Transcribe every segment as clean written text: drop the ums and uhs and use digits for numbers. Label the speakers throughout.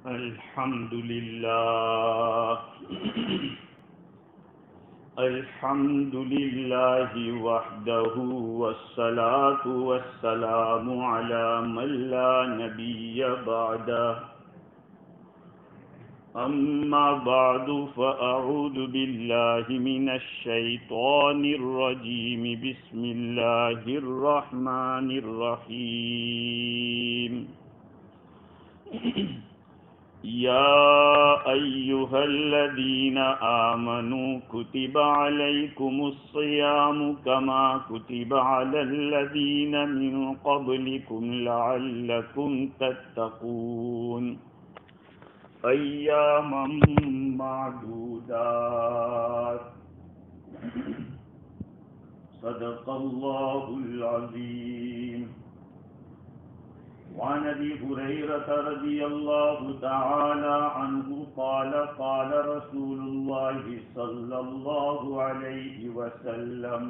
Speaker 1: الحمد لله الحمد لله وحده والصلاة والسلام على من لا نبي بعده أما بعد فأعوذ بالله من الشيطان الرجيم بسم الله الرحمن الرحيم يا أيها الذين آمنوا كتب عليكم الصيام كما كتب على الذين من قبلكم لعلكم تتقون أياما معدودات صدق الله العظيم. وعن ابي هريره رضي الله تعالى عنه قال قال رسول الله صلى الله عليه وسلم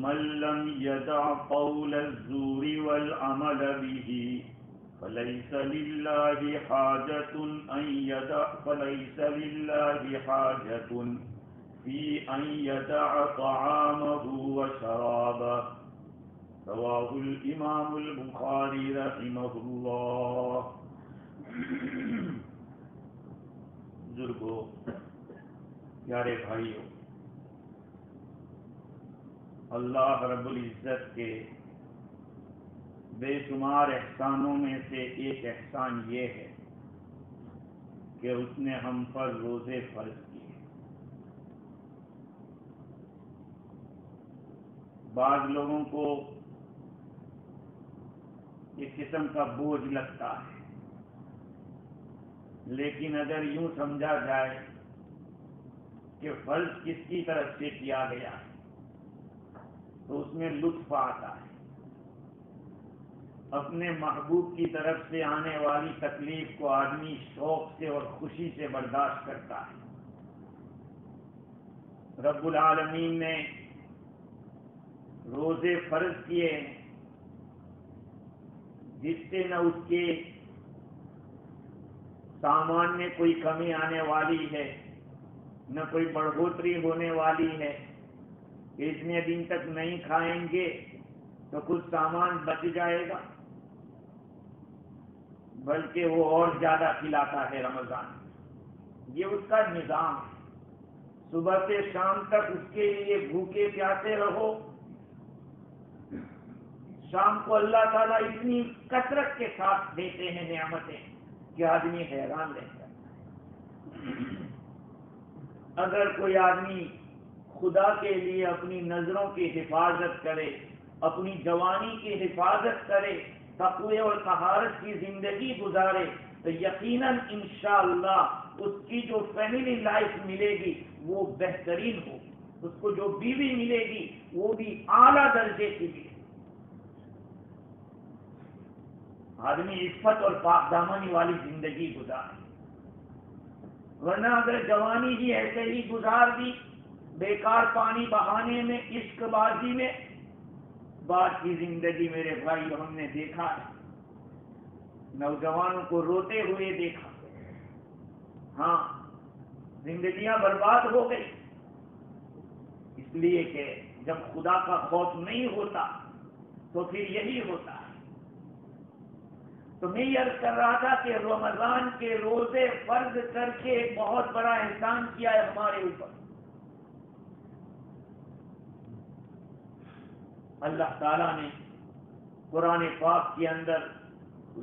Speaker 1: من لم يدع قول الزور والعمل به فليس لله حاجة في أن يدع طعامه وشرابه. رواه الامام البخاری رحمہ اللہ. بزرگوں، پیارے بھائیوں، اللہ رب العزت کے بے شمار احسانوں میں سے ایک احسان یہ ہے کہ اس نے ہم پر روزے فرض کیے. بعض لوگوں کو ایک قسم کا بوجھ لگتا ہے، لیکن اگر یوں سمجھا جائے کہ فرض کس کی طرف سے کیا گیا ہے تو اس میں لطف آتا ہے. اپنے محبوب کی طرف سے آنے والی تکلیف کو آدمی شوق سے اور خوشی سے برداشت کرتا ہے. رب العالمین نے روزے فرض کیے جس سے نہ اس کے سامان میں کوئی کمی آنے والی ہے، نہ کوئی بڑھوتری ہونے والی ہے. اتنے دن تک نہیں کھائیں گے تو کچھ سامان بچ جائے گا، بلکہ وہ اور زیادہ کھلاتا ہے رمضان. یہ اس کا نظام ہے. صبح سے شام تک اس کے لیے بھوکے پیاسے رہو. شام کو اللہ تعالیٰ اتنی کثرت کے ساتھ دیتے ہیں نعمتیں کہ آدمی حیران رہتا ہے. اگر کوئی آدمی خدا کے لیے اپنی نظروں کی حفاظت کرے، اپنی جوانی کی حفاظت کرے، تقوی اور طہارت کی زندگی گزارے تو یقیناً انشاءاللہ اس کی جو فیملی لائف ملے گی وہ بہترین ہوگی. اس کو جو بیوی ملے گی وہ بھی اعلیٰ درجے کی ملے گی. آدمی عفت اور پاک دامنی والی زندگی گزارے، ورنہ اگر جوانی ہی ایسے ہی گزار دی بیکار پانی بہانے میں، عشق بازی میں، بعد کی زندگی میرے بھائی ہم نے دیکھا ہے. نوجوانوں کو روتے ہوئے دیکھا. ہاں، زندگیاں برباد ہو گئی، اس لیے کہ جب خدا کا خوف نہیں ہوتا تو پھر یہی ہوتا ہے. تو میں یہ عرض کر رہا تھا کہ رمضان کے روزے فرض کر کے ایک بہت بڑا احسان کیا ہے ہمارے اوپر. اللہ تعالیٰ نے قرآن پاک کے اندر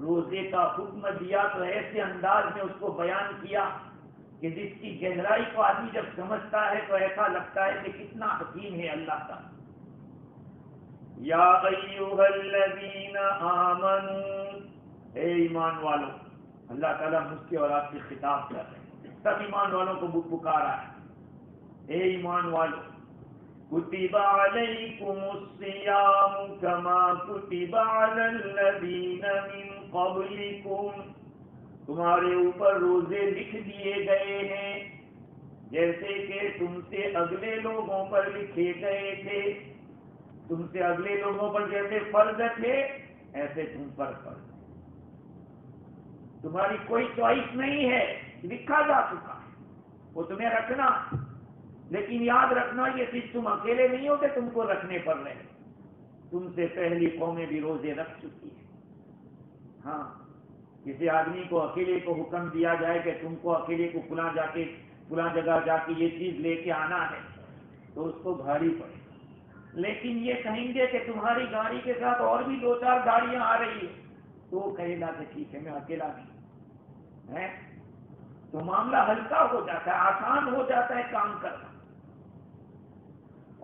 Speaker 1: روزے کا حکم دیا تو ایسے انداز میں اس کو بیان کیا کہ جس کی گہرائی کو آدمی جب سمجھتا ہے تو ایسا لگتا ہے کہ کتنا حکیم ہے اللہ تعالیٰ. یا ایھا الذین آمنوا، اے ایمان والو. اللہ تعالیٰ مجھ سے اور آپ سے خطاب کر رہے ہیں، سب ایمان والوں کو پکارا ہے. اے ایمان والو، کتب علیکم الصیام کما کتب علی الذین من قبلکم، تمہارے اوپر روزے لکھ دیے گئے ہیں جیسے کہ تم سے اگلے لوگوں پر لکھے گئے تھے. تم سے اگلے لوگوں پر جیسے فرض تھے ایسے تم پر فرض. تمہاری کوئی چوائس نہیں ہے، لکھا جا چکا ہے، وہ تمہیں رکھنا، لیکن یاد رکھنا یہ صرف تم اکیلے نہیں ہو کہ تم کو رکھنے پڑ رہے ہیں، تم سے پہلی قومیں بھی روزے رکھ چکی ہیں۔ ہاں، کسی آدمی کو اکیلے کو حکم دیا جائے کہ تم کو اکیلے کو فلاں جگہ جا کے یہ چیز لے کے آنا ہے تو اس کو بھاری پڑے، لیکن یہ کہیں گے کہ تمہاری گاڑی کے ساتھ اور بھی 2-4 گاڑیاں آ رہی ہیں تو وہ کہے گا کہ ٹھیک ہے میں اکیلا نہیں ہے، تو معاملہ ہلکا ہو جاتا ہے، آسان ہو جاتا ہے کام کرنا۔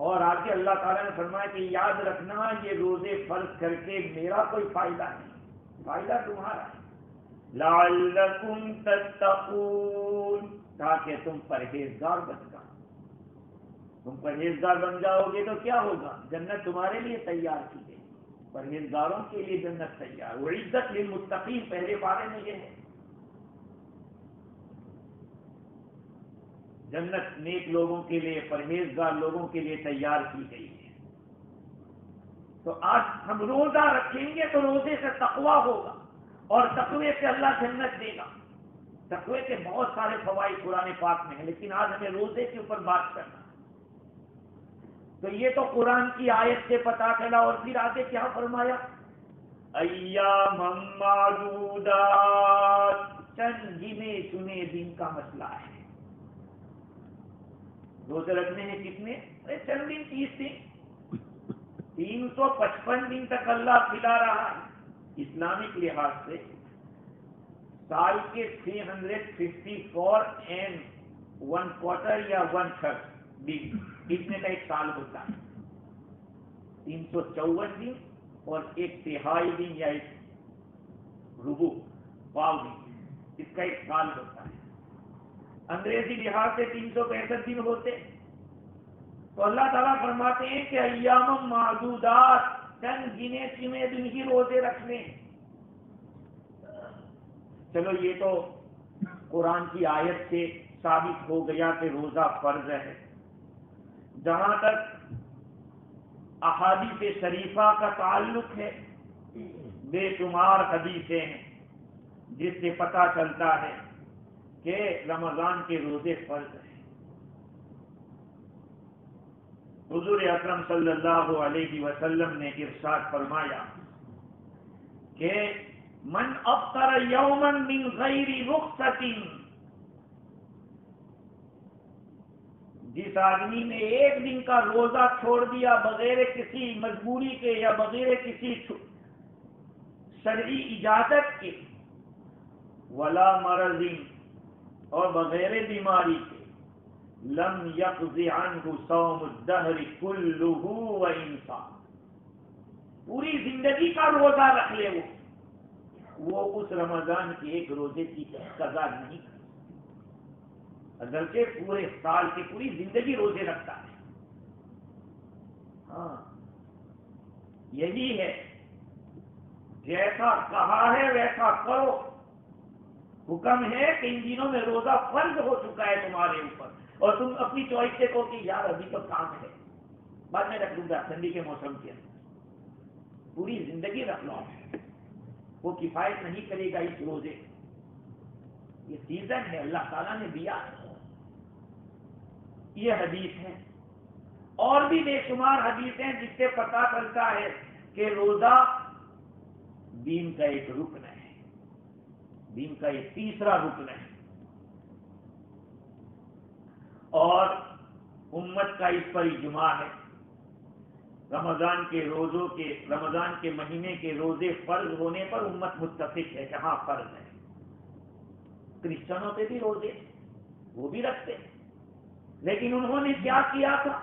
Speaker 1: اور آگے اللہ تعالیٰ نے فرمایا کہ یاد رکھنا یہ روزے فرض کر کے میرا کوئی فائدہ نہیں، فائدہ تمہارا ہے، لعلکم تتقون، تاکہ تم پرہیزگار بن جاؤ۔ تم پرہیزگار بن جاؤ گے تو کیا ہوگا؟ جنت تمہارے لیے تیار کی گئی، پرہیزگاروں کے لیے جنت تیار، وعدت للمتقین پہلے بارے میں یہ ہے، جنت نیک لوگوں کے لیے، پرہیزگار لوگوں کے لیے تیار کی گئی ہے۔ تو آج ہم روزہ رکھیں گے تو روزے سے تقویٰ ہوگا، اور تقوی سے اللہ جنت دے گا۔ تقوی کے بہت سارے فوائد قرآن پاک میں ہیں، لیکن آج ہمیں روزے کے اوپر بات کرنا۔ تو یہ تو قرآن کی آیت سے پتا چلا، اور پھر آگے کیا فرمایا؟ ایام معدودات، چند گنے چنے دن کا مسئلہ ہے۔ روزے رکھنے ہیں کتنے؟ چند دن، 30 دن، 355 دن تک اللہ کھلا رہا ہے۔ اسلامک لحاظ سے سال کے 354 and 1/4 یا 1/3 دن، اتنے کا ایک سال ہوتا ہے، 354 دن اور 1/3 دن یا 1/4 پاؤ دن، اس کا ایک سال ہوتا ہے۔ انگریزی لحاظ سے 365 دن ہوتے، تو اللہ تعالیٰ فرماتے ہیں کہ ایام معدودات، چند گنے چنے دن ہی روزے رکھنے۔ چلو یہ تو قرآن کی آیت سے ثابت ہو گیا کہ روزہ فرض ہے۔ جہاں تک احادیث شریفہ کا تعلق ہے، بے شمار حدیثیں ہیں جس سے پتہ چلتا ہے کہ رمضان کے روزے فرض ہیں۔ حضور اکرم صلی اللہ علیہ وسلم نے ارشاد فرمایا کہ من افطر یوما من غیر رخصۃ، جس آدمی نے ایک دن کا روزہ چھوڑ دیا بغیر کسی مجبوری کے یا بغیر کسی شرعی اجازت کے، ولا مرض، اور بغیر بیماری کے، لم یقض عنہ صوم الدہر کلہ وانصام، پوری زندگی کا روزہ رکھ لے وہ اس رمضان کے ایک روزے کی قضا نہیں کرتا، اگرچہ پورے سال کی پوری زندگی روزے رکھتا ہے۔ ہاں، یہی ہے، جیسا کہا ہے ویسا کرو۔ حکم ہے کہ ان دنوں میں روزہ فرض ہو چکا ہے تمہارے اوپر، اور تم اپنی چوائس سے کہو کہ یار ابھی تو کام ہے، بعد میں رکھ لوں گا ٹھنڈی کے موسم کے اندر، پوری زندگی رکھ لو، وہ کفایت نہیں کرے گا اس روزے۔ یہ سیزن ہے، اللہ تعالیٰ نے دیا ہے، یہ حدیث ہے۔ اور بھی بے شمار حدیثیں جس سے پتہ چلتا ہے کہ روزہ دین کا ایک رکن ہے، دین کا ایک تیسرا رکن ہے، اور امت کا اس پر اجماع ہے۔ رمضان کے مہینے کے روزے فرض ہونے پر امت متفق ہے کہ ہاں فرض ہے۔ کرسچنوں پہ بھی روزے وہ بھی رکھتے، لیکن انہوں نے کیا کیا تھا؟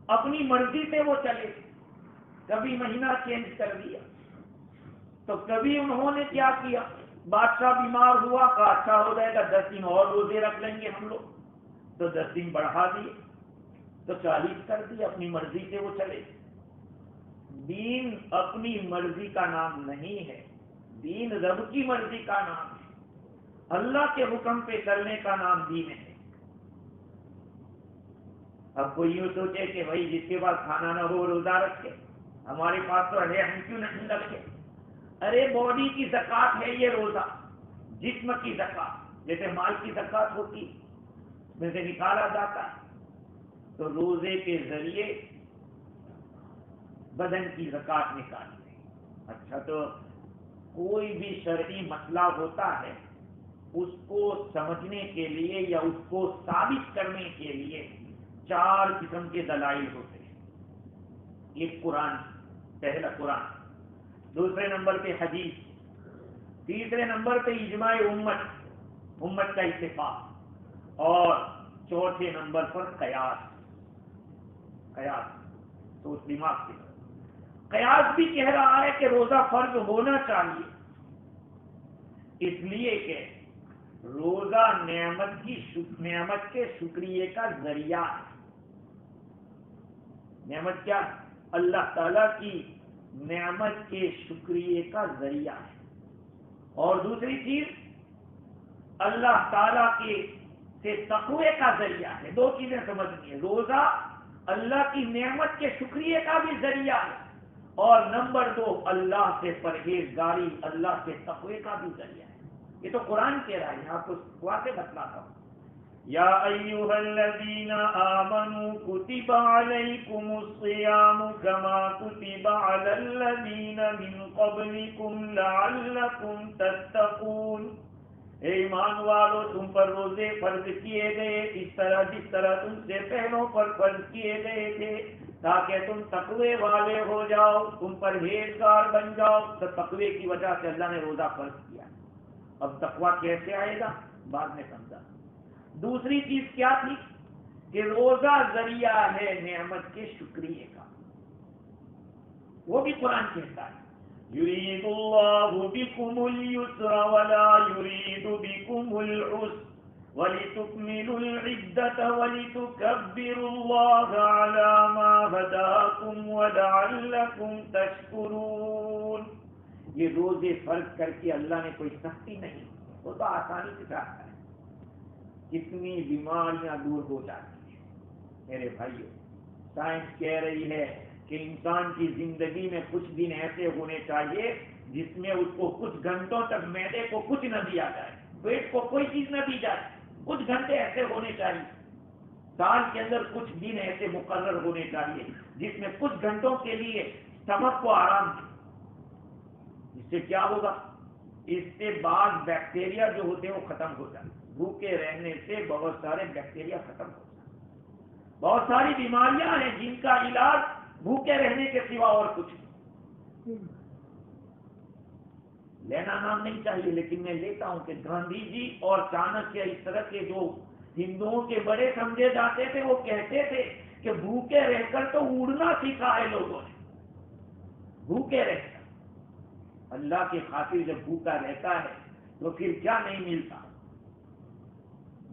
Speaker 1: اپنی مرضی سے وہ چلے، کبھی مہینہ چینج کر دیا، تو کبھی انہوں نے کیا کیا، بادشاہ بیمار ہوا، کہا اچھا ہو جائے گا 10 دن اور روزے رکھ لیں گے ہم لوگ، تو 10 دن بڑھا دیے، تو 40 کر دیے، اپنی مرضی سے وہ چلے۔ دین اپنی مرضی کا نام نہیں ہے، دین رب کی مرضی کا نام ہے، اللہ کے حکم پہ چلنے کا نام دین ہے۔ اب کوئی یوں سوچے کہ بھائی جس کے پاس کھانا نہ ہو روزہ رکھے، ہمارے پاس تو ہے، ہم کیوں نہیں رکھے؟ ارے باڈی کی زکات ہے یہ روزہ، جسم کی زکات جیسے مال کی زکات ہوتی اس میں سے نکالا جاتا ہے، تو روزے کے ذریعے بدن کی زکات نکالتے ہیں۔ اچھا، تو کوئی بھی شرعی مسئلہ ہوتا ہے اس کو سمجھنے کے لیے یا اس کو ثابت کرنے کے لیے 4 قسم کے دلائل ہوتے ہیں۔ ایک قرآن، پہلا قرآن، دوسرے نمبر پہ حدیث، تیسرے نمبر پہ اجماع امت کا اتفاق، اور چوتھے نمبر پر قیاس تو اس دماغ سے قیاس بھی کہہ رہا ہے کہ روزہ فرض ہونا چاہیے، اس لیے کہ روزہ نعمت کے شکریہ کا ذریعہ ہے۔ نعمت کیا؟ اللہ تعالی کی نعمت کے شکریہ کا ذریعہ ہے۔ اور دوسری چیز اللہ تعالی کے سے تقوی کا ذریعہ ہے۔ 2 چیزیں سمجھنی ہے، روزہ اللہ کی نعمت کے شکریہ کا بھی ذریعہ ہے، اور نمبر 2 اللہ سے پرہیزگاری، اللہ سے تقوی کا بھی ذریعہ ہے۔ یہ تو قرآن کہہ رہا ہے، آپ کو واضح بتلاتا ہوں۔ یا ایھا الذین آمنوا کتب علیکم الصیام کما کتب علی الذین من قبلکم لعلکم تتقون۔ اے ایمان والو، تم پر روزے فرض کیے گئے اس طرح جس طرح تم سے پہلوں پر فرض کیے گئے تھے، تاکہ تم تقوی والے ہو جاؤ، تم پرہیزگار بن جاؤ۔ تو تقوی کی وجہ سے اللہ نے روزہ فرض کیا۔ اب تقوی کیسے آئے گا بعد میں سمجھا۔ دوسری چیز کیا تھی کہ روزہ ذریعہ ہے نعمت کے شکریہ کا، وہ بھی قرآن کہتا ہے یرید اللہ بکم اليسر ولا یرید بکم العسر ولتکملوا العدة ولتکبروا اللہ علی ما ہداکم ولعلکم تشکرون۔ یہ روزے فرض کر کے اللہ نے کوئی سختی نہیں، وہ تو آسانی سے چاہتا ہے۔ کتنی بیماریاں دور ہو جاتی ہیں میرے بھائیو۔ سائنس کہہ رہی ہے کہ انسان کی زندگی میں کچھ دن ایسے ہونے چاہیے جس میں اس کو کچھ گھنٹوں تک معدے کو کچھ نہ دیا جائے، پیٹ کو کوئی چیز نہ دی جائے، کچھ گھنٹے ایسے ہونے چاہیے۔ سال کے اندر کچھ دن ایسے مقرر ہونے چاہیے جس میں کچھ گھنٹوں کے لیے اسٹمک کو آرام دے۔ اس سے کیا ہوگا؟ اس سے بعض بیکٹیریا جو ہوتے ہیں وہ ختم ہو جائیں۔ بھوکے رہنے سے بہت سارے بیکٹیریا ختم ہو جائیں۔ بہت ساری بیماریاں ہیں جن کا علاج بھوکے رہنے کے سوا اور کچھ نہیں۔ لینا نام نہیں چاہیے، لیکن میں لیتا ہوں کہ گاندھی جی اور چانکیہ اس طرح کے جو ہندوؤں کے بڑے سمجھے جاتے تھے، وہ کہتے تھے کہ بھوکے رہ کر تو اڑنا سیکھا ہے لوگوں نے۔ بھوکے رہ کر اللہ کی خاطر جب بھوکا رہتا ہے تو پھر کیا نہیں ملتا۔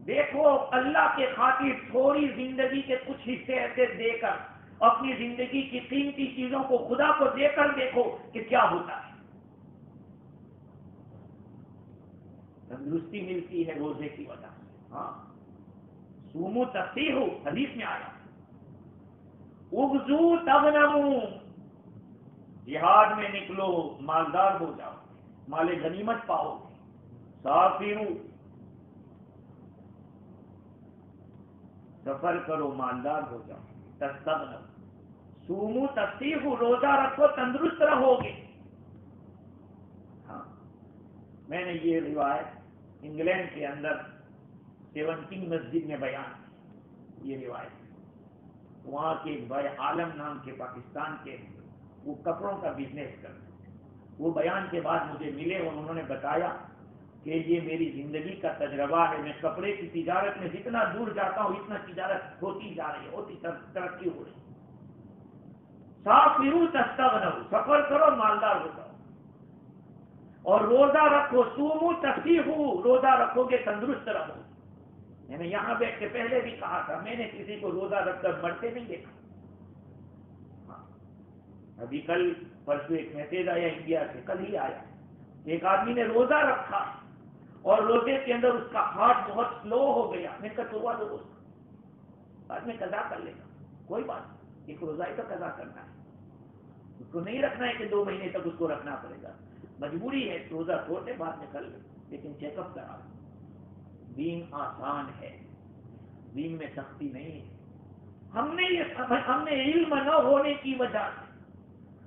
Speaker 1: دیکھو، اللہ کے خاطر تھوڑی زندگی کے کچھ حصے ایسے دے کر اپنی زندگی کی قیمتی چیزوں کو خدا کو دے کر دیکھو کہ کیا ہوتا ہے۔ تندرستی ملتی ہے روزے کی وجہ سے۔ ہاں، سومو تفسیحو، حدیث میں آیا، اغزو تغنمو، جہاد میں نکلو مالدار ہو جاؤ، مال غنیمت پاؤ گے۔ سافرو، سفر کرو مالدار ہو جاؤ۔ تستغنو، سومو تفسیحو، روزہ رکھو تندرست رہو گے۔ ہاں، میں نے یہ روایت انگلینڈ کے اندر 17 مسجد میں بیان کی، یہ روایت وہاں کے ایک بھائی عالم نام کے پاکستان کے، وہ کپڑوں کا بزنس کرتے، وہ بیان کے بعد مجھے ملے اور انہوں نے بتایا کہ یہ میری زندگی کا تجربہ ہے، میں کپڑے کی تجارت میں جتنا دور جاتا ہوں اتنا تجارت ہوتی جا رہی ہے، ہوتی ترقی ہو رہی ہے۔ سافروا تستغنوا، سفر کرو مالدار ہو جاؤ، اور روزہ رکھو، صوموا تصیحوا، روزہ رکھو گے تندرست رہو۔ میں نے یہاں بیٹھ کے پہلے بھی کہا تھا، میں نے کسی کو روزہ رکھ کر مرتے نہیں دیکھا۔ ابھی کل پرسوں ایک میسج آیا انڈیا سے، کل ہی آیا، ایک آدمی نے روزہ رکھا اور روزے کے اندر اس کا ہارٹ بہت سلو ہو گیا۔ میں کہا تو روزہ بعد میں قضا کر لے گا، کوئی بات نہیں، ایک روزہ ہی تو قضا کرنا ہے، اس کو نہیں رکھنا ہے کہ 2 مہینے تک اس کو رکھنا پڑے گا۔ مجبوری ہے روزہ چھوڑ دے بعد میں کر لے، لیکن چیک اپ کرا۔ دین آسان ہے، دین میں سختی نہیں ہے۔ ہم نے علم نہ ہونے کی وجہ سے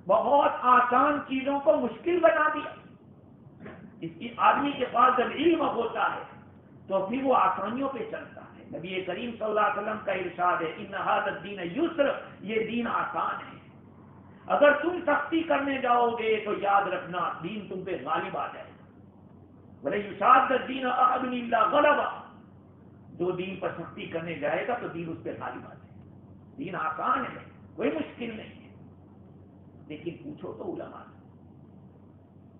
Speaker 1: بہت آسان چیزوں کو مشکل بنا دیا۔ اس کی آدمی کے پاس جب علم ہوتا ہے تو پھر وہ آسانیوں پہ چلتا ہے۔ نبی کریم صلی اللہ علیہ وسلم کا ارشاد ہے ان ھذا الدین یسر، یہ دین آسان ہے۔ اگر تم سختی کرنے جاؤ گے تو یاد رکھنا دین تم پہ غالب آ جائے گا۔ بھلے یشاد الدین احد الا غلبہ، جو دین پر سختی کرنے جائے گا تو دین اس پہ غالب آ جائے گا۔ دین آسان ہے، کوئی مشکل نہیں ہے، لیکن پوچھو تو علماء سے،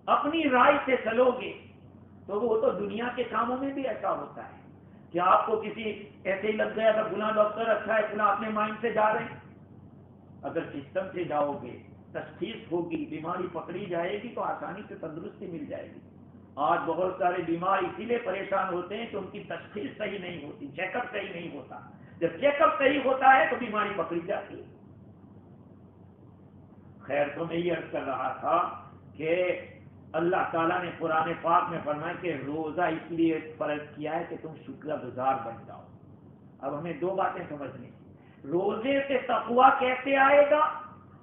Speaker 1: اپنی رائے سے چلو گے تو وہ تو دنیا کے کاموں میں بھی ایسا ہوتا ہے کہ آپ کو کسی ایسے ہی لگ گیا تھا فلاں ڈاکٹر اچھا ہے، فلاں اپنے مائنڈ سے جا رہے ہیں۔ اگر سسٹم سے جاؤ گے، تشخیص ہوگی، بیماری پکڑی جائے گی تو آسانی سے تندرستی مل جائے گی۔ آج بہت سارے بیمار اسی لیے پریشان ہوتے ہیں کہ ان کی تشخیص صحیح نہیں ہوتی، چیک اپ صحیح نہیں ہوتا۔ جب چیک اپ صحیح ہوتا ہے تو بیماری پکڑی جاتی ہے۔ خیر، تو میں یہ عرض کر رہا تھا کہ اللہ تعالیٰ نے قرآن پاک میں فرمایا کہ روزہ اس لیے فرض کیا ہے کہ تم شکر گزار بن جاؤ۔ اب ہمیں دو باتیں سمجھنی، روزے سے تقویٰ کیسے آئے گا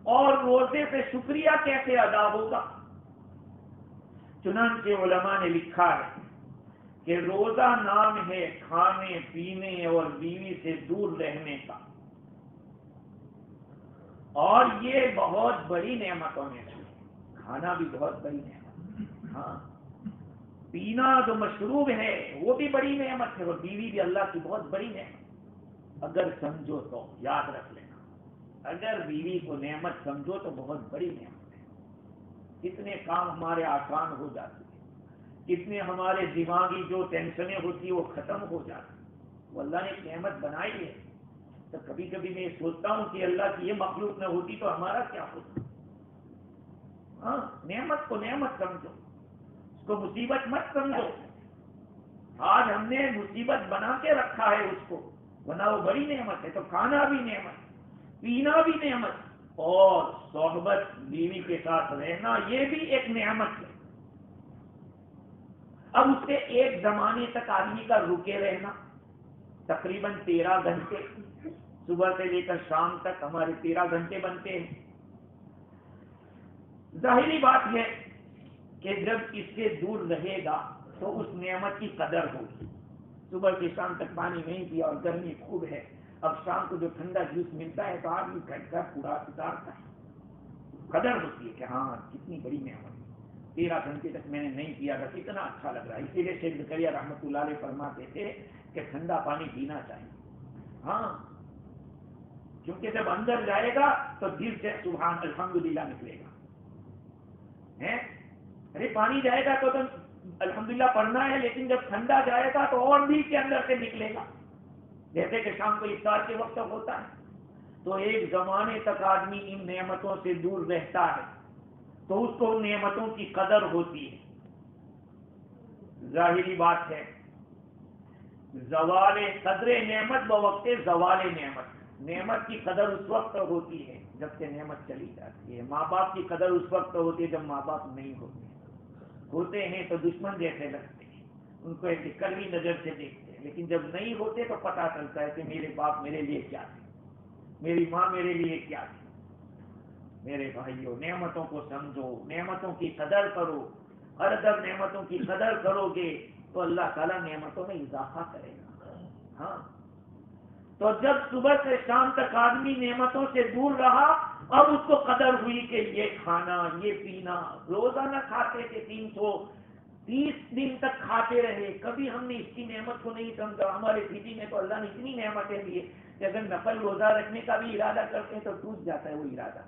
Speaker 1: اور روزے سے شکریہ کیسے ادا ہوگا۔ چنانچہ علماء نے لکھا ہے کہ روزہ نام ہے کھانے پینے اور بیوی سے دور رہنے کا، اور یہ بہت بڑی نعمتوں میں سے کھانا بھی بہت بڑی نعمت، ہاں پینا جو مشروب ہے وہ بھی بڑی نعمت ہے، اور بیوی بھی اللہ کی بہت بڑی نعمت۔ اگر سمجھو تو یاد رکھ لینا، اگر بیوی کو نعمت سمجھو تو بہت بڑی نعمت ہے۔ کتنے کام ہمارے آسان ہو جاتے ہیں، کتنے ہمارے دماغی جو ٹینشنیں ہوتی ہیں وہ ختم ہو جاتی ہیں۔ وہ اللہ نے ایک نعمت بنائی ہے، تو کبھی کبھی میں سوچتا ہوں کہ اللہ کی یہ مخلوق نہ ہوتی تو ہمارا کیا ہوتا۔ ہاں، نعمت کو نعمت سمجھو، اس کو مصیبت مت سمجھو۔ آج ہم نے مصیبت بنا کے رکھا ہے اس کو، ورنہ وہ بڑی نعمت ہے۔ تو کھانا بھی نعمت، پینا بھی نعمت، اور صحبت بیوی کے ساتھ رہنا یہ بھی ایک نعمت ہے۔ اب اس سے ایک زمانے تک آدمی کا رکے رہنا، تقریباً 13 گھنٹے، صبح سے لے کر شام تک ہمارے 13 گھنٹے بنتے ہیں۔ ظاہری بات ہے کہ جب اس سے دور رہے گا تو اس نعمت کی قدر ہوگی۔ صبح سے شام تک پانی نہیں پیا اور گرمی خوب ہے، اب شام کو جو ٹھنڈا جوس ملتا ہے تو آدمی گھنٹہ پورا اتارتا ہے، قدر ہوتی ہے کہ ہاں کتنی بڑی نعمت، 13 گھنٹے تک میں نے نہیں پیا تھا، کتنا اچھا لگ رہا ہے۔ اسی لیے شیخ زکریا رحمۃ اللہ علیہ فرماتے تھے کہ ٹھنڈا پانی پینا چاہیے، ہاں، کیونکہ جب اندر جائے گا تو دل سے سبحان الحمدللہ نکلے گا۔ ارے پانی جائے گا تو الحمدللہ پڑھنا ہے، لیکن جب ٹھنڈا جائے گا تو اور بھی کے اندر سے نکلے گا، جیسے کہ شام کو افطار کے وقت ہوتا ہے۔ تو ایک زمانے تک آدمی ان نعمتوں سے دور رہتا ہے تو اس کو ان نعمتوں کی قدر ہوتی ہے۔ ظاہری بات ہے، زوال قدر نعمت بوقت زوال نعمت، نعمت کی قدر اس وقت ہوتی ہے جب سے نعمت چلی جاتی ہے۔ ماں باپ کی قدر اس وقت ہوتی ہے جب ماں باپ نہیں ہوتے ہیں تو دشمن جیسے لگتے ہیں، ان کو ایک کڑوی نظر سے دیکھتے ہیں، لیکن جب نہیں ہوتے تو پتہ چلتا ہے کہ میرے باپ میرے لیے کیا تھے، میری ماں میرے لیے کیا تھی۔ میرے بھائیوں، نعمتوں کو سمجھو، نعمتوں کی قدر کرو، ہر در نعمتوں کی قدر کرو گے تو اللہ تعالیٰ نعمتوں میں اضافہ کرے گا۔ ہاں، تو جب صبح سے شام تک آدمی نعمتوں سے دور رہا، اب اس کو قدر ہوئی کہ یہ کھانا یہ پینا، روزانہ کھاتے تھے 330 دن تک کھاتے رہے، کبھی ہم نے اس کی نعمت کو نہیں سمجھا۔ ہمارے سٹی میں تو اللہ نے اتنی نعمتیں دی کہ اگر نفل روزہ رکھنے کا بھی ارادہ کرتے ہیں تو ٹوٹ جاتا ہے وہ ارادہ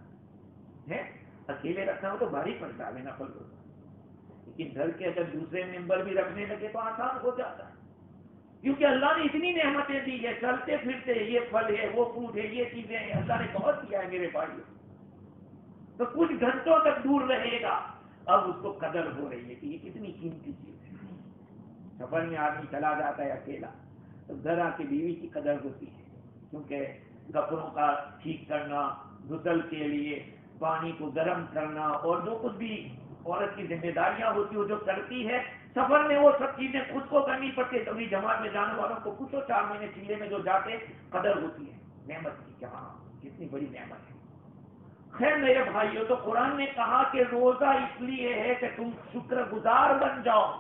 Speaker 1: ہے۔ اکیلے رکھنا ہو تو بھاری پڑتا ہے نفل روزہ، لیکن گھر کے اگر دوسرے ممبر بھی رکھنے لگے تو آسان ہو جاتا ہے، کیونکہ اللہ نے اتنی نعمتیں دی ہے، چلتے پھرتے یہ پھل ہے وہ فروٹ ہے یہ چیزیں ہیں، اللہ نے بہت دیا ہے میرے بھائیوں۔ تو کچھ گھنٹوں تک دور رہے گا، اب اس کو قدر ہو رہی ہے کہ یہ کتنی قیمتی چیز ہے۔ سفر میں آدمی چلا جاتا ہے اکیلا تو گھر آ کے بیوی کی قدر ہوتی ہے، کیونکہ کپڑوں کا ٹھیک کرنا، غسل کے لیے پانی کو گرم کرنا اور جو کچھ بھی عورت کی ذمہ داریاں ہوتی وہ جو کرتی ہے، سفر میں وہ سب چیزیں خود کو کرنی پڑتی ہے، کبھی جماعت میں جانے والوں کو کچھ 4 مہینے چلے میں جو جاتے قدر ہوتی ہے نعمت کی کہ ہاں کتنی بڑی نعمت ہے۔ خیر میرے بھائیوں، تو قرآن نے کہا کہ روزہ اس لیے ہے کہ تم شکر گزار بن جاؤ،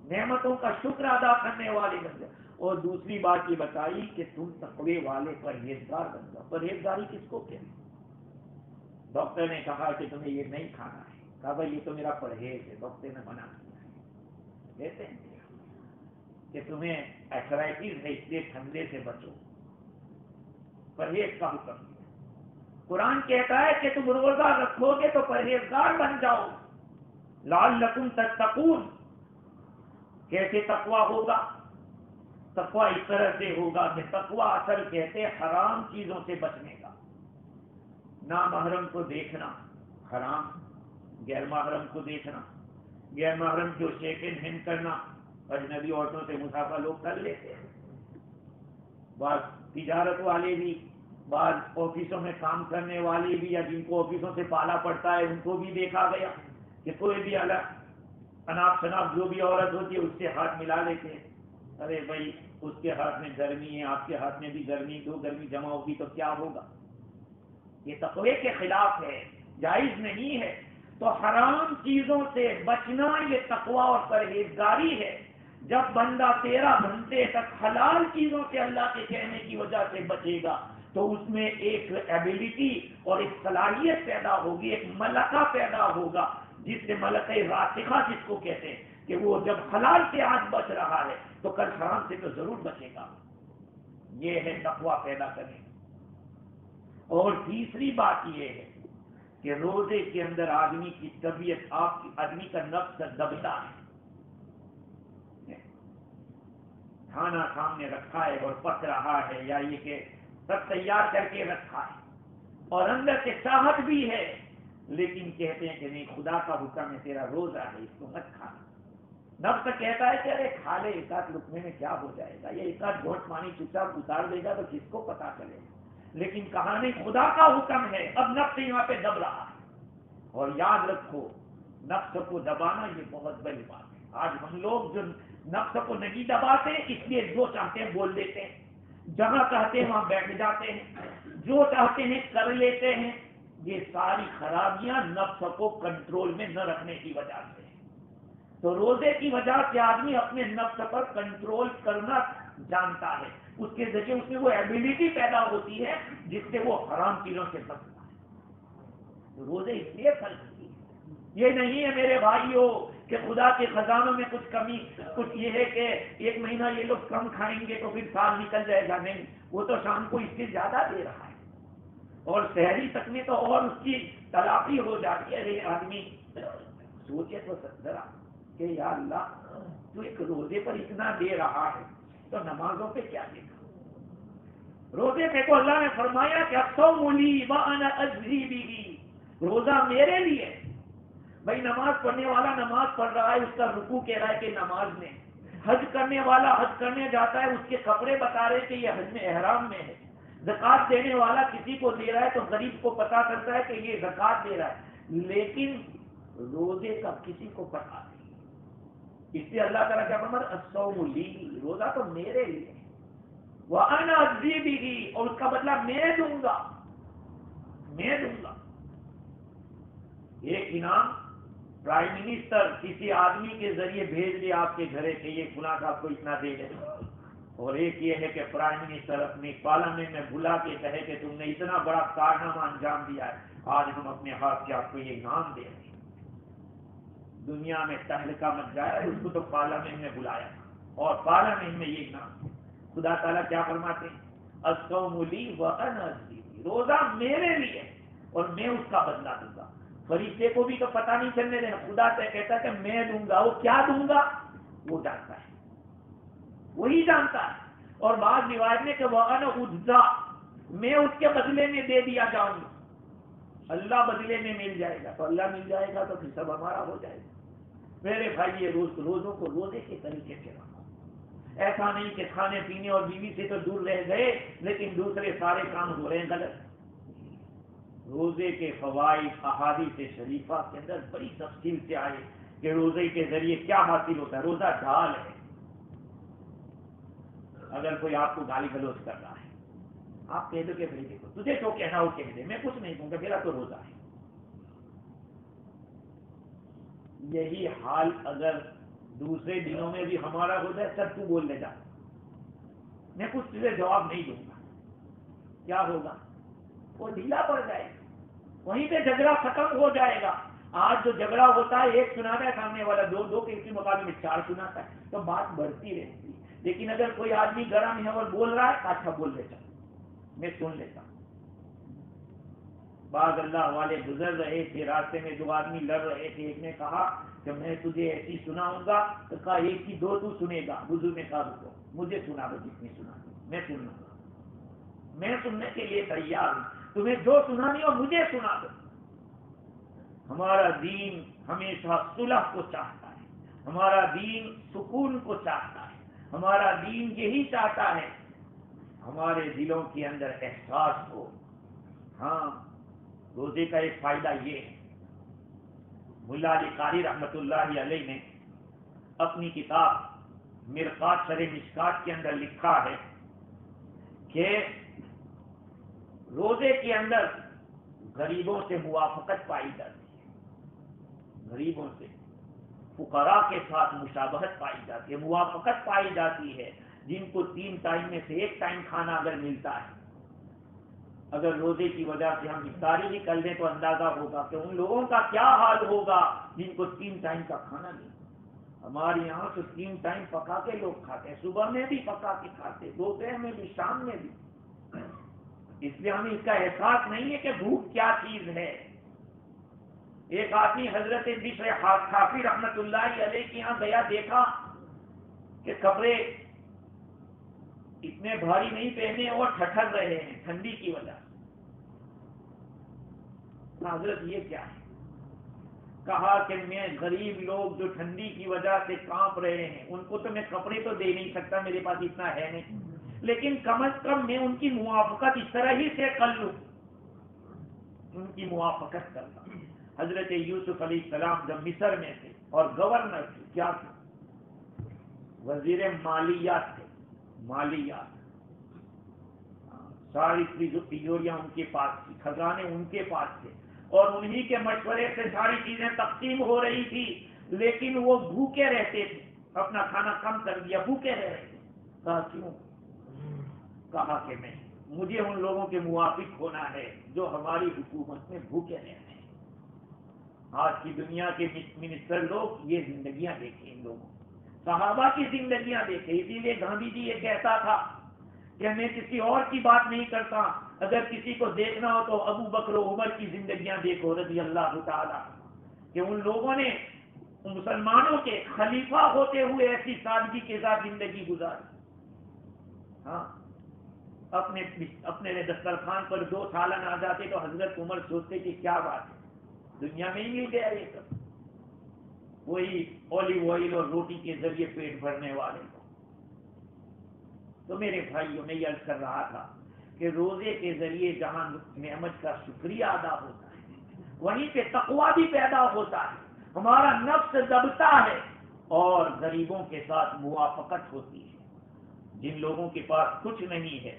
Speaker 1: نعمتوں کا شکر ادا کرنے والے بن جاؤ، اور دوسری بات یہ بتائی کہ تم تقوی والے پرہیزگار بن جاؤ۔ پرہیزگاری کس کو کہتے ہیں؟ ڈاکٹر نے کہا کہ تمہیں یہ نہیں کھانا ہے، کہا بھائی یہ تو میرا پرہیز ہے، ڈاکٹر نے منع کیا ہے۔ کہتے ہیں کہ تمہیں ایتھرائٹس ہے اس لیے ٹھنڈے سے بچو، پرہیز کا حکم دیا۔ قرآن کہتا ہے کہ تم روزہ رکھو گے تو پرہیزگار بن جاؤ، لعلکم تتقون۔ کیسے تقویٰ ہوگا؟ تقویٰ اس طرح سے ہوگا کہ تقویٰ اصل کہتے حرام چیزوں سے بچنے کا، نامحرم کو دیکھنا حرام، غیر محرم کو دیکھنا، غیر محرم کو شیکنڈ ہینڈ کرنا اجنبی عورتوں سے مسافر لوگ کر لیتے ہیں، بعض تجارت والے بھی، بعض آفسوں میں کام کرنے والے بھی، یا جن کو آفسوں سے پالا پڑتا ہے ان کو بھی دیکھا گیا کہ کوئی بھی الگ اناپ شناپ جو بھی عورت ہوتی ہے اس سے ہاتھ ملا لیتے ہیں۔ ارے بھائی اس کے ہاتھ میں گرمی ہے، آپ کے ہاتھ میں بھی گرمی، دو گرمی جمع ہوگی تو کیا ہوگا؟ یہ تقوی کے خلاف ہے، جائز نہیں ہے۔ تو حرام چیزوں سے بچنا یہ تقوی اور پرہیزگاری ہے۔ جب بندہ 13 گھنٹے تک حلال چیزوں سے اللہ کے کہنے کی وجہ سے بچے گا تو اس میں ایک ایبلٹی اور ایک صلاحیت پیدا ہوگی، ایک ملکہ پیدا ہوگا، جس سے ملکہ راسخہ جس کو کہتے ہیں کہ وہ جب حلال سے آج بچ رہا ہے تو کل حرام سے تو ضرور بچے گا۔ یہ ہے تقوی پیدا کرنے۔ اور تیسری بات یہ ہے کہ روزے کے اندر آدمی کی طبیعت، آدمی کا نفس دبتا ہے۔ کھانا سامنے رکھا ہے اور پک رہا ہے، یا یہ کہ سب تیار کر کے رکھا ہے اور اندر سے چاہت بھی ہے، لیکن کہتے ہیں کہ نہیں خدا کا حکم ہے، تیرا روزہ ہے، اس کو مت کھانا۔ نفس کہتا ہے کہ ارے کھا لے، ایک آدھ لقمے میں کیا ہو جائے گا، یہ ایک آدھ گھونٹ پانی چپ چاپ اتار دے گا تو کس کو پتا چلے گا، لیکن کہا نہیں خدا کا حکم ہے، اب نفس یہاں پہ دب رہا ہے۔ اور یاد رکھو نفس کو دبانا یہ بہت بڑی بات ہے۔ آج ہم لوگ جو نفس کو نہیں دباتے اس لیے جو چاہتے ہیں بول دیتے ہیں، جہاں چاہتے ہیں وہاں بیٹھ جاتے ہیں، جو چاہتے ہیں کر لیتے ہیں۔ یہ ساری خرابیاں نفس کو کنٹرول میں نہ رکھنے کی وجہ سے۔ تو روزے کی وجہ سے آدمی اپنے نفس پر کنٹرول کرنا جانتا ہے، اس کے ذریعے اس میں وہ ایبلٹی پیدا ہوتی ہے جس سے وہ حرام چیزوں سے بچتا ہے۔ روزے اس لیے فرض کی، یہ نہیں ہے میرے بھائیوں کہ خدا کے خزانوں میں کچھ کمی، کچھ یہ ہے کہ ایک مہینہ یہ لوگ کم کھائیں گے تو پھر سال نکل جائے گا، نہیں، وہ تو شام کو اس سے زیادہ دے رہا ہے، اور شہری تک میں تو اور اس کی تلافی ہو جاتی ہے۔ ارے آدمی سوچے تو ذرا کہ یا اللہ تو ایک روزے پر اتنا دے رہا ہے تو نمازوں پہ کیا دے گا؟ روزے پہ تو اللہ نے فرمایا کہ الصوم لی وانا اجزی بہ، روزہ میرے لیے۔ بھائی نماز پڑھنے والا نماز پڑھ رہا ہے، اس کا رکوع کہہ رہا ہے کہ نماز میں، حج کرنے والا حج کرنے جاتا ہے، اس کے کپڑے بتا رہے کہ یہ حج میں احرام میں ہے، زکات دینے والا کسی کو دے رہا ہے تو غریب کو پتا چلتا ہے کہ یہ زکات دے رہا ہے، لیکن روزے کا کسی کو پتا نہیں۔ اس لیے اللہ تعالیٰ کیا فرماتا ہے الصوم لی، روزہ تو میرے لیے، وانا اجزی بہ، اور اس کا بدلہ میں دوں گا، میں دوں گا۔ ایک انعام پرائم منسٹر کسی آدمی کے ذریعے بھیج دے آپ کے گھر کہ یہ فلاں صاحب کو اتنا دے دے، اور ایک یہ ہے کہ پرائم منسٹر اپنی پارلیمنٹ میں بلا کے کہے کہ تم نے اتنا بڑا کارنامہ انجام دیا ہے، آج ہم اپنے ہاتھ سے آپ کو یہ انعام دے رہے ہیں۔ دنیا میں تہلکہ مچ جائے، اس کو تو پارلیمنٹ میں بلایا اور پارلیمنٹ میں یہ انعام۔ خدا تعالیٰ کیا فرماتے ہیں الصوم لی وانا اجزی بہ، روزہ میرے لیے اور میں اس کا بدلہ دوں گا۔ فرشتے کو بھی تو پتہ نہیں چلنے دینا، خدا سے کہتا ہے کہ میں دوں گا، وہ کیا دوں گا وہ جانتا ہے، وہی جانتا ہے۔ اور بعض روایت میں کہ وانا اجزا، میں اس کے بدلے میں دے دیا جاؤں گا، اللہ بدلے میں مل جائے گا، تو اللہ مل جائے گا تو پھر سب ہمارا ہو جائے گا۔ میرے بھائی یہ روزوں کو روزے کے طریقے سے رکھو، ایسا نہیں کہ کھانے پینے اور بیوی سے تو دور رہ گئے لیکن دوسرے سارے کام ہو رہے ہیں غلط۔ روزے کے فوائد احادیث شریفہ کے اندر بڑی تفصیل سے آئے کہ روزے کے ذریعے کیا حاصل ہوتا ہے. روزہ ڈھال ہے. اگر کوئی آپ کو گالی گلوچ کر رہا ہے, آپ کہہ دو کہ بھائی دیکھو تجھے جو کہنا وہ کہہ دے, میں کچھ نہیں کہوں گا, میرا تو روزہ ہے. یہی حال اگر دوسرے دنوں میں بھی ہمارا ہوتا ہے, سب تو بول لے جا, میں کچھ تجھے جواب نہیں دوں گا, کیا ہوگا؟ وہ ڈھیلا پڑ جائے گا, وہیں پہ جھگڑا ختم ہو جائے گا. آج جو جھگڑا ہوتا ہے ایک سناتا ہے, سامنے والا دو کے اسی مقابلے میں 4 سناتا ہے, تو بات بڑھتی رہتی ہے. لیکن اگر کوئی آدمی گرم ہے اور بول رہا ہے, اچھا بول لیتا, میں سن لیتا. بعض اللہ والے گزر رہے تھے, راستے میں 2 آدمی لڑ رہے تھے. ایک نے کہا کہ میں تجھے ایسی سناؤں گا, تو کہا ایک کی 2 تو سنے گا. بزرگ نے کہا رکو, مجھے سنا دو جتنی سنا دو, میں سن لوں گا, میں سننے کے لیے تیار ہوں. تمہیں جو سنانی ہو مجھے سنا دو. ہمارا دین ہمیشہ صلح کو چاہتا ہے, ہمارا دین سکون کو چاہتا ہے, ہمارا دین یہی چاہتا ہے ہمارے دلوں کے اندر احساس ہو. ہاں, روزے کا ایک فائدہ یہ ہے, ملا علی قاری رحمت اللہ علیہ نے اپنی کتاب مرقات شرح مشکات کے اندر لکھا ہے کہ روزے کے اندر غریبوں سے موافقت پائی جاتی ہے, غریبوں سے فقراء کے ساتھ مشابہت پائی جاتی ہے, موافقت پائی جاتی ہے. جن کو 3 ٹائم میں سے 1 ٹائم کھانا اگر ملتا ہے, اگر روزے کی وجہ سے ہم افطاری بھی کر لیں تو اندازہ ہوگا کہ ان لوگوں کا کیا حال ہوگا جن کو 3 ٹائم کا کھانا نہیں. ہمارے یہاں تو 3 ٹائم پکا کے لوگ کھاتے ہیں, صبح میں بھی پکا کے کھاتے, دوپہر میں بھی, شام میں بھی. اس لیے ہمیں اس کا احساس نہیں ہے کہ بھوک کیا چیز ہے. ایک آدمی حضرت بشر حافی رحمت اللہ علیہ کے یہاں گیا, دیکھا کہ کپڑے اتنے بھاری نہیں پہنے اور ٹھٹر رہے ہیں ٹھنڈی کی وجہ سے. حضرت یہ کیا ہے؟ کہا کہ میں غریب لوگ جو ٹھنڈی کی وجہ سے کانپ رہے ہیں ان کو تو میں کپڑے تو دے نہیں سکتا, میرے پاس اتنا ہے نہیں, لیکن کم از کم میں ان کی موافقت اس طرح ہی سے کر لوں, ان کی موافقت کرتا. حضرت یوسف علیہ السلام جب مصر میں تھے اور گورنر تھے, کیا تھے؟ وزیر مالیات تھے. مالیات, ساری تجوریاں ان کے پاس تھی, خزانے ان کے پاس تھے, اور انہی کے مشورے سے ساری چیزیں تقسیم ہو رہی تھی. لیکن وہ بھوکے رہتے تھے, اپنا کھانا کم کر دیا, بھوکے رہ رہے تھے. کہا کیوں؟ کہا کہ میں مجھے ان لوگوں کے موافق ہونا ہے جو ہماری حکومت میں بھوکے رہتے ہیں. آج کی دنیا کے منسٹر لوگ یہ زندگیاں دیکھیں, ان لوگوں صحابہ کی زندگیاں دیکھیں. اسی لیے گاندھی جی یہ کہتا تھا کہ میں کسی اور کی بات نہیں کرتا, اگر کسی کو دیکھنا ہو تو ابو بکر و عمر کی زندگیاں دیکھو رضی اللہ تعالیٰ, کہ ان لوگوں نے مسلمانوں کے خلیفہ ہوتے ہوئے ایسی سادگی کے ساتھ زندگی گزاری. ہاں, اپنے دسترخوان پر 2 سالن آ جاتے تو حضرت عمر سوچتے کہ کیا بات ہے, دنیا میں ہی مل گیا یہ سب, وہی اولیو آئل اور روٹی کے ذریعے پیٹ بھرنے والے کو. تو میرے بھائیوں میں یہ عرض کر رہا تھا کہ روزے کے ذریعے جہاں نعمت کا شکریہ ادا ہوتا ہے وہیں پہ تقویٰ بھی پیدا ہوتا ہے, ہمارا نفس دبتا ہے, اور غریبوں کے ساتھ موافقت ہوتی ہے. جن لوگوں کے پاس کچھ نہیں ہے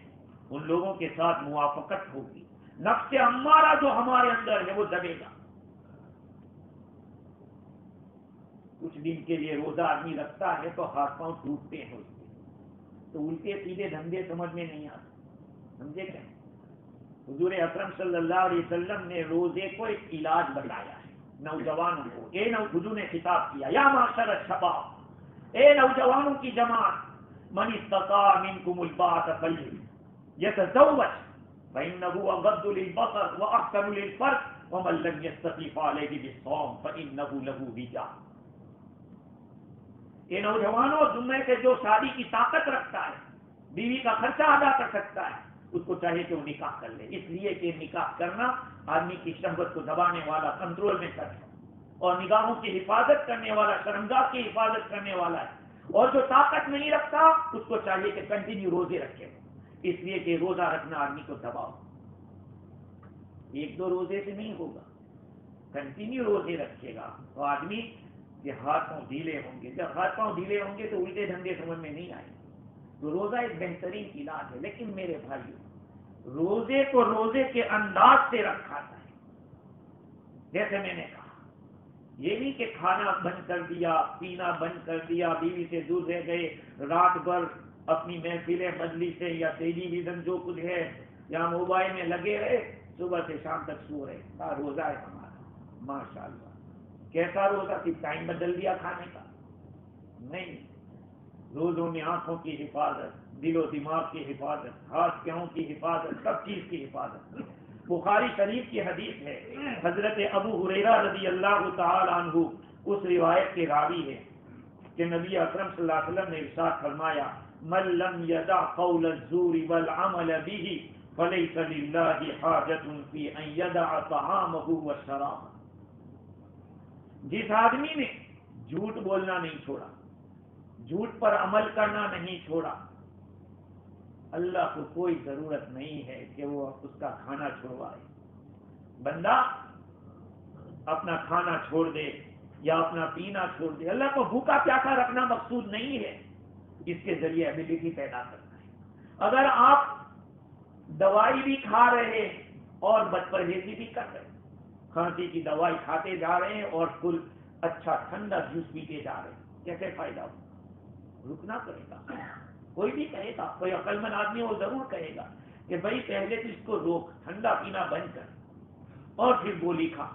Speaker 1: ان لوگوں کے ساتھ موافقت ہوگی. نفس امارہ جو ہمارے اندر ہے وہ دبے گا. کچھ دن کے لیے روزہ آدمی رکھتا ہے تو ہاتھ پاؤں ٹوٹتے ہیں اس کے, تو الٹے سیدھے دھندے سمجھ میں نہیں آتے. سمجھے کیا؟ حضور اکرم صلی اللہ علیہ وسلم نے روزے کو ایک علاج بتایا ہے نوجوانوں کو. حضور نے خطاب کیا, یا معاشر الشباب, اے نوجوانوں کی جماعت, من استطاع منکم الباءۃ فلیتزوج فإنه أغض للبصر وأحسن للفرج ومن لم يستطع فعليه بالصوم فإنه له وجاء. یہ نوجوانوں, تم میں سے جو شادی کی طاقت رکھتا ہے, بیوی کا خرچہ ادا کر سکتا ہے, اس کو چاہیے کہ وہ نکاح کر لے. اس لیے کہ نکاح کرنا آدمی کی شہوت کو دبانے والا, کنٹرول میں کرے, اور نگاہوں کی حفاظت کرنے والا, شرمگاہ کی حفاظت کرنے والا ہے. اور جو طاقت نہیں رکھتا اس کو چاہیے کہ کنٹینیو روزے رکھے, اس لیے کہ روزہ رکھنا آدمی کو دباؤ. ایک دو روزے سے نہیں ہوگا، کنٹینیو روزے رکھے گا تو آدمی کے ہاتھ پاؤں ڈھیلے ہوں گے. جب ہاتھ پاؤں ڈھیلے ہوں گے تو الٹے دھندے سمجھ میں نہیں آئیں گے. تو روزہ ایک بہترین علاج ہے. لیکن میرے بھائیو، روزے کو روزے کے انداز سے رکھا جائے. جیسے میں نے کہا، یہ نہیں کہ کھانا بند کر دیا، پینا بند کر دیا، بیوی سے دور رہ گئے، رات بھر اپنی محفلیں مجلسیں یا ٹیلی ویژن جو کچھ ہے یا موبائل میں لگے رہے، صبح سے شام تک سو رہے. روزہ ہے ہمارا، ماشاء اللہ. کیسا روزہ؟ صرف ٹائم بدل دیا کھانے کا؟ نہیں. روزوں میں آنکھوں کی حفاظت، دل و دماغ کی حفاظت، ہاتھ پاؤں کی حفاظت، سب چیز کی حفاظت. بخاری شریف کی حدیث ہے، حضرت ابو ہریرہ رضی اللہ تعالی عنہ اس روایت کے راوی ہے کہ نبی اکرم صلی اللہ علیہ وسلم نے ارشاد فرمایا، من لم یدع قول الزور والعمل به فلیس للہ حاجۃ فی ان یدع طعامہ وشرابہ. جس آدمی نے جھوٹ بولنا نہیں چھوڑا، جھوٹ پر عمل کرنا نہیں چھوڑا، اللہ کو کوئی ضرورت نہیں ہے کہ وہ اس کا کھانا چھوڑوائے. بندہ اپنا کھانا چھوڑ دے یا اپنا پینا چھوڑ دے، اللہ کو بھوکا پیاسا رکھنا مقصود نہیں ہے، اس کے ذریعے ایبلٹی پیدا کرنا ہے. اگر آپ دوائی بھی کھا رہے ہیں اور بد پرہیزی بھی کر رہے ہیں، کھانسی کی دوائی کھاتے جا رہے ہیں اور فل اچھا ٹھنڈا جوس پیتے جا رہے ہیں، کیسے فائدہ ہو؟ رکنا پڑے گا. کوئی بھی کہے گا، کوئی عقل مند آدمی وہ ضرور کہے گا کہ بھائی پہلے تو اس کو روک، ٹھنڈا پینا بند کر اور پھر گولی کھا.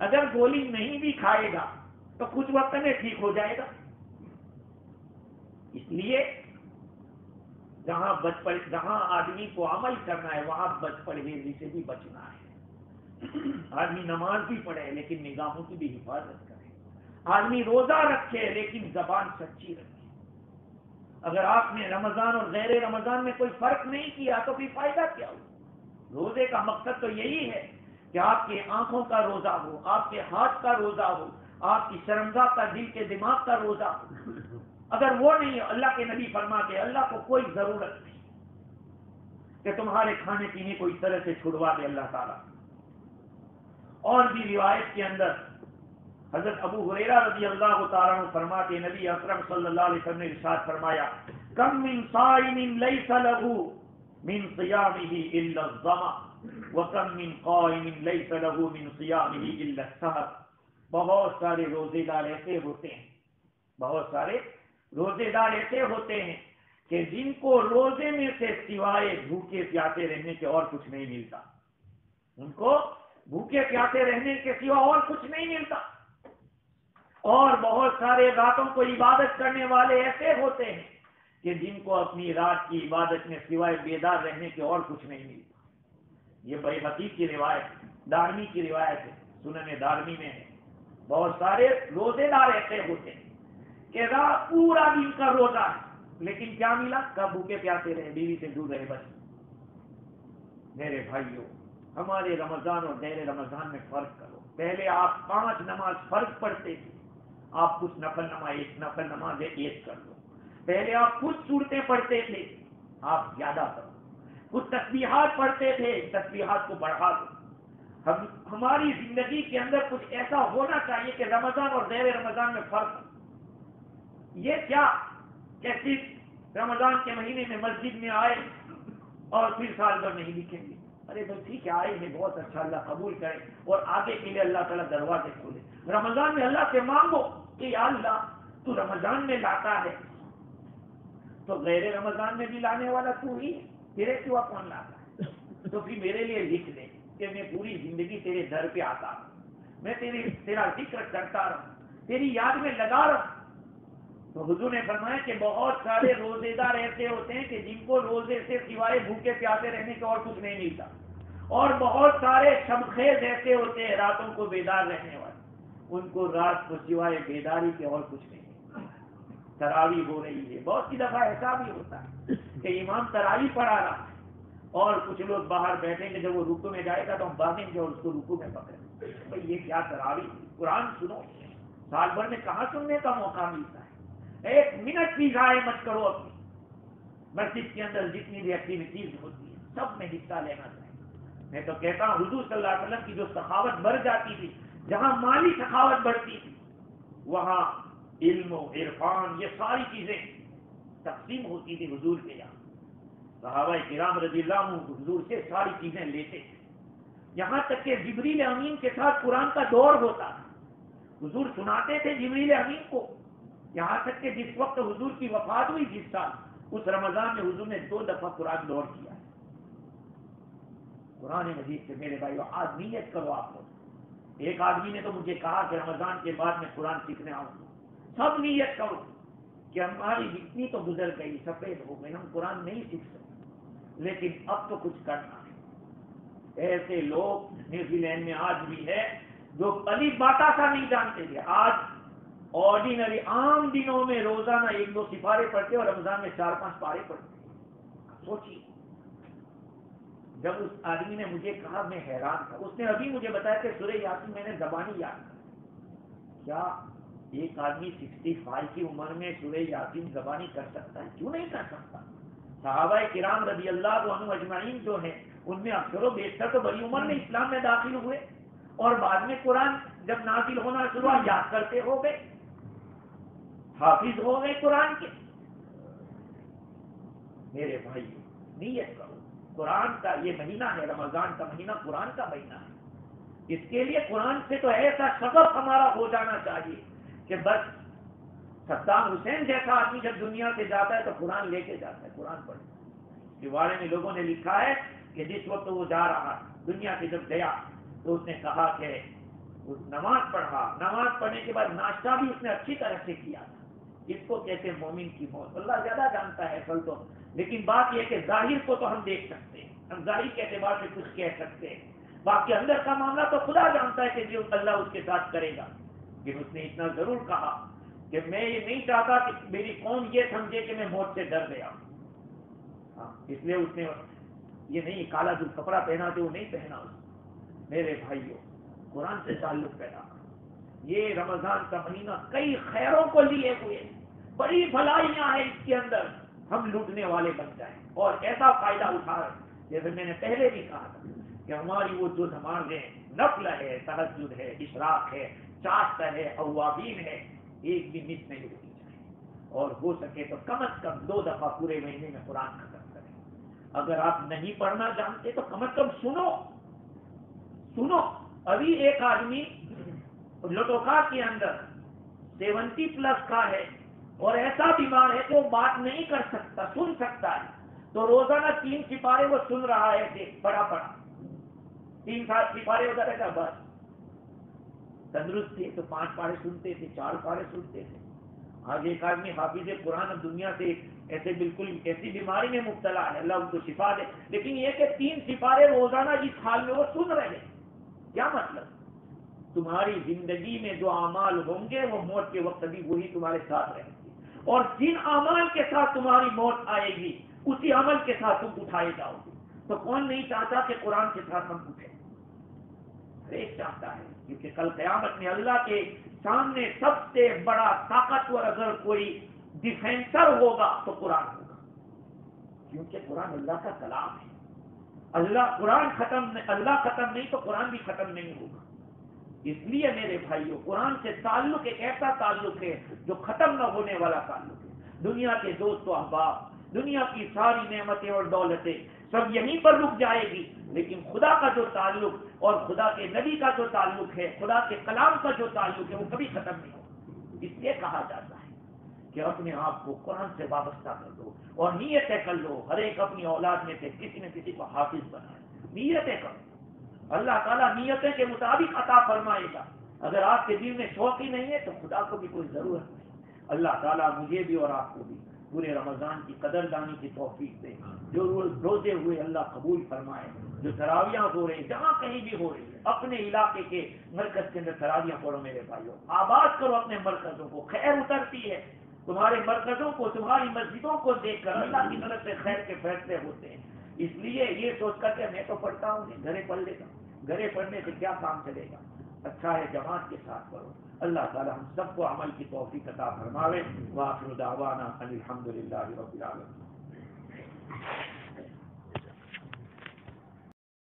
Speaker 1: اگر گولی نہیں بھی کھائے گا تو کچھ وقت میں ٹھیک ہو جائے گا. اس لیے جہاں آدمی کو عمل کرنا ہے وہاں بد پرہیزی سے بھی بچنا ہے. آدمی نماز بھی پڑھے لیکن نگاہوں کی بھی حفاظت کرے. آدمی روزہ رکھے لیکن زبان سچی رکھے. اگر آپ نے رمضان اور غیر رمضان میں کوئی فرق نہیں کیا تو پھر فائدہ کیا ہو؟ روزے کا مقصد تو یہی ہے کہ آپ کی آنکھوں کا روزہ ہو، آپ کے ہاتھ کا روزہ ہو، آپ کی شرمگاہ کا، دل کے دماغ کا روزہ ہو. اگر وہ نہیں، اللہ کے نبی فرماتے اللہ کو کوئی ضرورت نہیں کہ تمہارے کھانے پینے کو اس طرح سے چھڑوا دے اللہ تعالیٰ. اور بھی روایت کے اندر حضرت ابو ہریرہ رضی اللہ تعالیٰ عنہ فرماتے نبی اکرم صلی اللہ علیہ وسلم نے ارشاد فرمایا، کم من صائم لیس له من صیامه الا الظمأ وکم من قائم لیس له من صیامه الا السحر. بہت سارے روزے دار ایسے ہوتے ہیں، بہت سارے روزے دار ایسے ہوتے ہیں کہ جن کو روزے میں سے سوائے بھوکے پیاسے رہنے کے اور کچھ نہیں ملتا. ان کو بھوکے پیاسے رہنے کے سوا اور کچھ نہیں ملتا. اور بہت سارے راتوں کو عبادت کرنے والے ایسے ہوتے ہیں کہ جن کو اپنی رات کی عبادت میں سوائے بیدار رہنے کے اور کچھ نہیں ملتا. یہ بیہقی کی روایت، دارمی کی روایت ہے، سنن دارمی میں ہے. بہت سارے روزے دار ایسے ہوتے ہیں کہ رات پورا دن کا روزہ ہے لیکن کیا ملا؟ کب بھوکے پیاسے رہے، بیوی سے دور رہے. بس میرے بھائیوں، ہمارے رمضان اور غیر رمضان میں فرق کرو. پہلے آپ 5 نماز فرض پڑھتے تھے، آپ کچھ نفل نماز ایک کر لو. پہلے آپ کچھ صورتیں پڑھتے تھے، آپ زیادہ کرو. کچھ تسبیحات پڑھتے تھے، تسبیحات کو بڑھا دو. ہماری زندگی کے اندر کچھ ایسا ہونا چاہیے کہ رمضان اور غیر رمضان میں فرق ہو. یہ کیا کہ صرف رمضان کے مہینے میں مسجد میں آئے اور پھر سال بھر نہیں دکھیں گے. ارے بھائی ٹھیک ہے، آئے ہیں، بہت اچھا، اللہ قبول کرے اور آگے کے لیے اللہ تعالیٰ دروازے کھولے. رمضان میں اللہ سے مانگو کہ یا اللہ تو رمضان میں لاتا ہے تو غیر رمضان میں بھی لانے والا تو ہی، تیرے سوا کون لاتا ہے؟ تو پھر میرے لیے لکھ دے کہ میں پوری زندگی تیرے در پہ آتا ہوں، میں تیرا ذکر کرتا رہوں، تیری یاد میں لگا رہوں. تو حضور نے فرمایا کہ بہت سارے روزے دار ایسے ہوتے ہیں کہ جن کو روزے سے سوائے بھوکے پیاسے رہنے کا اور کچھ نہیں ملتا. اور بہت سارے شبخیز ایسے ہوتے ہیں راتوں کو بیدار رہنے والے، ان کو رات کو سوائے بیداری کے اور کچھ نہیں ملتا. تراویح ہو رہی ہے، بہت سی دفعہ ایسا بھی ہوتا ہے کہ امام تراویح پڑھا رہا ہے اور کچھ لوگ باہر بیٹھیں گے، جب وہ رکوع میں جائے گا تو ہم بھاگیں گے اور اس کو رکوع میں پکڑیں. بھائی یہ کیا تراویح؟ قرآن سنو. سال بھر میں کہاں سننے کا موقع ملتا ہے؟ 1 منٹ بھی ضائع مت کرو. اپنی مسجد کے اندر جتنی بھی ایکٹیویٹیز ہوتی ہیں سب میں حصہ لینا چاہیے. میں تو کہتا ہوں حضور صلی اللہ علیہ وسلم کی جو سخاوت بڑھ جاتی تھی، جہاں مالی سخاوت بڑھتی تھی وہاں علم و عرفان یہ ساری چیزیں تقسیم ہوتی تھی حضور کے یہاں. صحابہ کرام رضی اللہ عنہ حضور سے ساری چیزیں لیتے تھے، یہاں تک کہ جبریل امین کے ساتھ قرآن کا دور ہوتا تھا. حضور سناتے تھے جبریل امین کو، یہاں تک کہ جس وقت حضور کی وفات ہوئی جس سال، اس رمضان میں حضور نے 2 دفعہ قرآن دور کیا. قرآن مجید سے میرے بھائیو آج نیت کرو. آپ لوگ، ایک آدمی نے تو مجھے کہا کہ رمضان کے بعد میں قرآن سیکھنے آؤں گا. سب نیت کرو کہ ہماری جتنی تو گزر گئی، سفید ہو گئی، ہم قرآن نہیں سیکھ سکتے، لیکن اب تو کچھ کرنا ہے. ایسے لوگ نیوزی لینڈ میں آج بھی ہے جو الف باتا سا نہیں جانتے تھے، آج آرڈینری عام دنوں میں روزانہ 1-2 سپارے پڑھتے اور رمضان میں 4-5 پارے پڑھتے. سوچیے، جب اس آدمی نے مجھے کہا میں حیران تھا. اس نے ابھی مجھے بتایا کہ سورہ یاسین میں نے زبانی یاد کر. کیا ایک آدمی 65 کی عمر میں سورہ یاسین زبانی کر سکتا ہے؟ کیوں نہیں کر سکتا؟ صحابہ کرام رضی اللہ عنہ اجمعین جو ہیں ان میں اکثر و بیشتر تو بڑی عمر میں اسلام میں داخل ہوئے اور بعد میں قرآن جب نازل ہونا شروع یاد کرتے ہو گئے، حافظ ہو گئے قرآن کے. میرے بھائی نیت کرو، قرآن کا یہ مہینہ ہے، رمضان کا مہینہ قرآن کا مہینہ ہے. اس کے لیے قرآن سے تو ایسا شغف ہمارا ہو جانا چاہیے کہ بس صدام حسین جیسا آدمی جب دنیا سے جاتا ہے تو قرآن لے کے جاتا ہے، قرآن پڑھتا ہے. دیوارے میں لوگوں نے لکھا ہے کہ جس وقت وہ جا رہا دنیا سے جب گیا تو اس نے کہا کہ نماز پڑھا، نماز پڑھنے کے بعد ناشتہ بھی اس نے اچھی طرح سے کیا تھا. اس کو کہتے ہیں مومن کی موت. اللہ زیادہ جانتا ہے اصل تو، لیکن بات یہ کہ ظاہر کو تو ہم دیکھ سکتے ہیں، ہم ظاہر کے اعتبار سے کچھ کہہ سکتے ہیں، باقی اندر کا معاملہ تو خدا جانتا ہے کہ جو اللہ اس کے ساتھ کرے گا. لیکن اس نے اتنا ضرور کہا کہ میں یہ نہیں چاہتا کہ میری قوم یہ سمجھے کہ میں موت سے ڈر گیا. اس لیے اس نے یہ نہیں کالا جو کپڑا پہنا تھے وہ نہیں پہنا. میرے بھائیوں، قرآن سے تعلق پیدا کرو. یہ رمضان کا مہینہ کئی خیروں کو لیے ہوئے، بڑی بھلائیاں ہیں اس کے اندر. ہم لوٹنے والے بن جائیں اور ایسا فائدہ اٹھائیں. جیسے میں نے پہلے بھی کہا تھا کہ ہماری وہ جو نمازیں نفل ہے، تہجد ہے، اشراق ہے، چاشت ہے، اوابین ہے، ایک بھی مس نہیں ہونی چاہیے. اور ہو سکے تو کم از کم 2 دفعہ پورے مہینے میں قرآن ختم کریں. اگر آپ نہیں پڑھنا جانتے تو کم از کم سنو. ابھی ایک آدمی لٹوکا کے اندر 70+ کا ہے اور ایسا بیمار ہے کہ وہ بات نہیں کر سکتا، سن سکتا ہے، تو روزانہ 3 سپارے وہ سن رہا ہے. پڑھا 3 سپارے ہوتا رہتا. بس تندرست تھے تو 5 پارے سنتے تھے، 4 پارے سنتے تھے. آج ایک آدمی حافظ قرآن اب دنیا سے ایسے بالکل ایسی بیماری میں مبتلا ہے، اللہ ان کو شفا دے، لیکن یہ کہ 3 سپارے روزانہ اس حال میں وہ سن رہے ہیں. کیا مطلب؟ تمہاری زندگی میں جو اعمال ہوں گے وہ موت کے وقت بھی وہی تمہارے ساتھ رہیں گے، اور جن اعمال کے ساتھ تمہاری موت آئے گی اسی عمل کے ساتھ تم اٹھائے جاؤ گے. تو کون نہیں چاہتا کہ قرآن کے ساتھ ہم اٹھیں؟ ہر ایک چاہتا ہے، کیونکہ کل قیامت میں اللہ کے سامنے سب سے بڑا طاقتور اگر کوئی ڈیفینسر ہوگا تو قرآن ہوگا، کیونکہ قرآن اللہ کا کلام ہے. اللہ ختم نہیں تو قرآن بھی ختم نہیں ہوگا. اس لیے میرے بھائیوں، قرآن سے تعلق ایک ایسا تعلق ہے جو ختم نہ ہونے والا تعلق ہے. دنیا کے دوست و احباب، دنیا کی ساری نعمتیں اور دولتیں سب یہیں پر رک جائے گی، لیکن خدا کا جو تعلق اور خدا کے نبی کا جو تعلق ہے، خدا کے کلام کا جو تعلق ہے، وہ کبھی ختم نہیں ہوگا. اس لیے کہا جاتا ہے کہ اپنے آپ کو قرآن سے وابستہ کر دو اور نیتیں کر لو. ہر ایک اپنی اولاد میں سے کسی نہ کسی کو حافظ بنائے. نیتیں کرو، اللہ تعالیٰ نیتیں کے مطابق عطا فرمائے گا. اگر آپ کے دل میں شوق ہی نہیں ہے تو خدا کو بھی کوئی ضرورت نہیں. اللہ تعالیٰ مجھے بھی اور آپ کو بھی پورے رمضان کی قدردانی کی توفیق دے. جو روزے ہوئے اللہ قبول فرمائے، جو تراویاں ہو رہی جہاں کہیں بھی ہو رہی ہے، اپنے علاقے کے مرکز کے اندر تراویاں پڑھو میرے بھائیوں. آباد کرو اپنے مرکزوں کو. خیر اترتی ہے تمہارے مرکزوں کو، تمہاری مسجدوں کو دیکھ کر اللہ کی طرف سے خیر کے فیصلے ہوتے ہیں. اس لیے یہ سوچ کر کہ میں تو پڑھتا ہوں، گھرے پڑھ لیتا ہوں، گھرے پڑھنے سے کیا کام چلے گا؟ اچھا ہے جماعت کے ساتھ پڑھو. اللہ تعالی ہم سب کو عمل کی توفیق عطا فرماوے. وآخر دعوانا ان الحمد للہ رب العالمین.